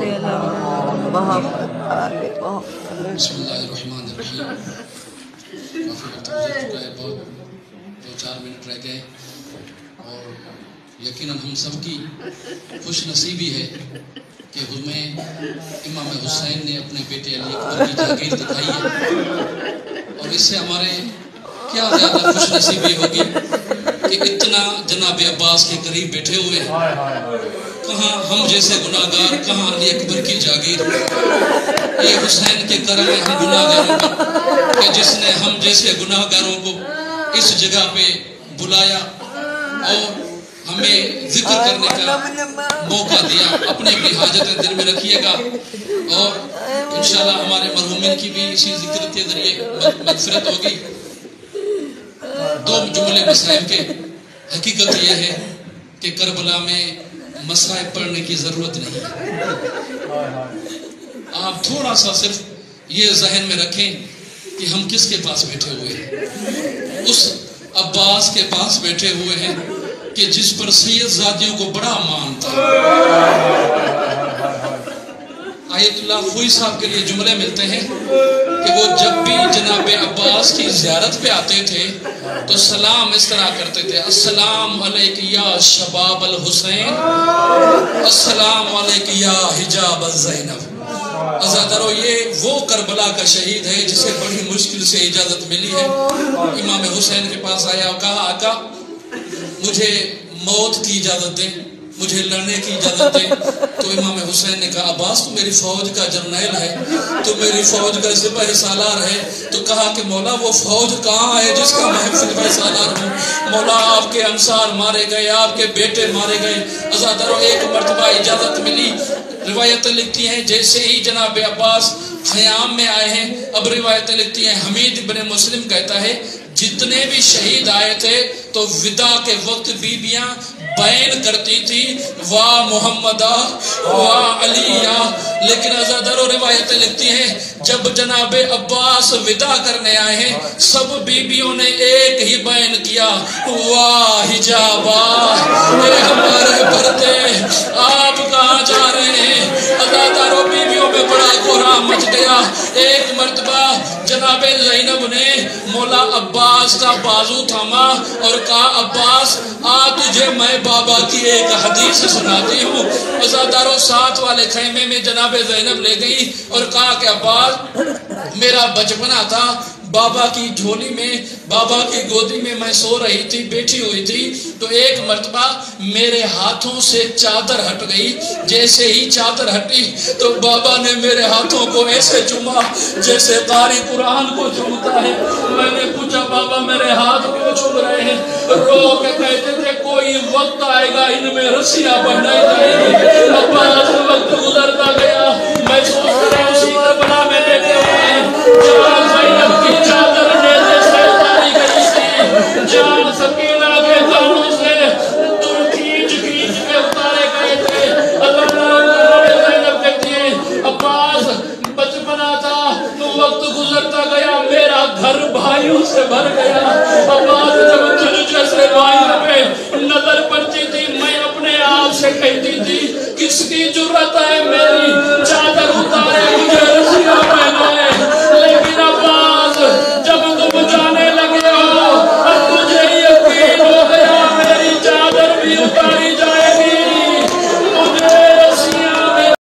بسم اللہ الرحمن الرحیم. کافی وقت گزر چکا ہے، بہت 2-4 منٹ رہ گئے، اور یقیناً ہم سب کی خوش نصیبی ہے کہ ہمیں امام حسین نے اپنے بیٹے علی اکبر کی جاگیر دکھائی ہے، اور اس سے ہمارے کیا زیادہ خوش نصیبی ہوگی کہ اتنا جناب عباس کے قریب بیٹھے ہوئے ہیں. کہاں ہم جیسے گناہگار، کہاں علی اکبر کی جاگیر. یہ حسین کے کرم ہے ہم گناہگاروں کا کہ جس نے ہم جیسے گناہگاروں کو اس جگہ پہ بلایا اور ہمیں ذکر کرنے کا موقع دیا. اپنی اپنی حاجتیں دل میں رکھیے گا، اور انشاءاللہ ہمارے مرحومین کی بھی اسی ذکر کے ذریعے مغفرت ہوگی. 2 جملے مسائب کے. حقیقت یہ ہے کہ کربلا میں مسائب پڑھنے کی ضرورت نہیں ہے. آپ تھوڑا سا صرف یہ ذہن میں رکھیں کہ ہم کس کے پاس بیٹھے ہوئے ہیں. اس عباس کے پاس بیٹھے ہوئے ہیں کہ جس پر سید زادیوں کو بڑا مان تھا. آیت اللہ خوئی صاحب کے لیے جملے ملتے ہیں کہ وہ جب بھی جناب عباس کی زیارت پہ آتے تھے تو سلام اس طرح کرتے تھے: السلام علیک یا شباب الحسین، السلام علیک یا حجاب الزینب. عزادارو، یہ وہ کربلا کا شہید ہے جسے بڑی مشکل سے اجازت ملی ہے. امام حسین کے پاس آیا اور کہا: آقا مجھے موت کی اجازت دیں، مجھے لڑنے کی اجازت دیں. تو امام حسین نے کہا: عباس تو میری فوج کا جرنیل ہے، تو میری فوج کا سپاہ سالار ہے. تو کہا کہ مولا وہ فوج کہاں ہے جس کا میں سپاہ سالار ہوں؟ مولا آپ کے انصار مارے گئے، آپ کے بیٹے مارے گئے. عزادارو، ایک مرتبہ اجازت ملی. روایتیں لکھتی ہیں جیسے ہی جناب عباس خیام میں آئے ہیں، اب روایتیں لکھتی ہیں حمید بن مسلم کہتا ہے جتنے بھی شہید آئے تھے تو وداع کے وقت بیبیاں بیان کرتی تھی: واہ محمدہ، واہ علیہ. لیکن عزادارو، روایتیں لکھتی ہیں جب جناب عباس وداع کرنے آئے ہیں سب بیبیوں نے ایک ہی بیان کیا: واہ حجابہ، اے ہمارے پردے، آپ کہاں جا رہے ہیں؟ عزادارو، بیبیوں میں بڑا کوہرام مچ گیا. ایک مرتبہ جناب زینب نے مولا عباس کا بازو تھاما اور کہا: عباس آ تجھے میں بابا کی ایک حدیث سناتی ہوں. عزادارو، ساتھ والے خیمے میں جناب زینب لے گئی اور کہا کہ عباس میرا بچپنا تھا، بابا کی جھولی میں، بابا کی گودی میں میں سو رہی تھی، بیٹھی ہوئی تھی. تو ایک مرتبہ میرے ہاتھوں سے چادر ہٹ گئی. جیسے ہی چادر ہٹی تو بابا نے میرے ہاتھوں کو ایسے چوما جیسے قاری قرآن کو چومتا ہے. میں نے پوچھا: بابا میرے ہاتھ کیوں چوم رہے ہیں؟ رو کے کہتے تھے: کوئی وقت آئے گا ان میں رسیاں بنائی جائیں گی. عباس وقت گزرتا گیا، میں سوچ رہا اسی کربلا میں بیٹھے ہوئے ہیں جہاں زینب کی چادر نیزے سے اتاری گئی تھی، جہاں سکینہ کے دانوں سے کھینچ کھینچ کے اتارے گئے تھے. اللہ زینب کہتی ہے: عباس بچپنا تھا تو وقت گزرتا گیا، میرا گھر بھائیوں سے بھر گیا. عباس جب تجھ جیسے بھائیوں پہ نظر پڑتی تھی میں اپنے آپ سے کہتی تھی: کس کی جرت ہے میرے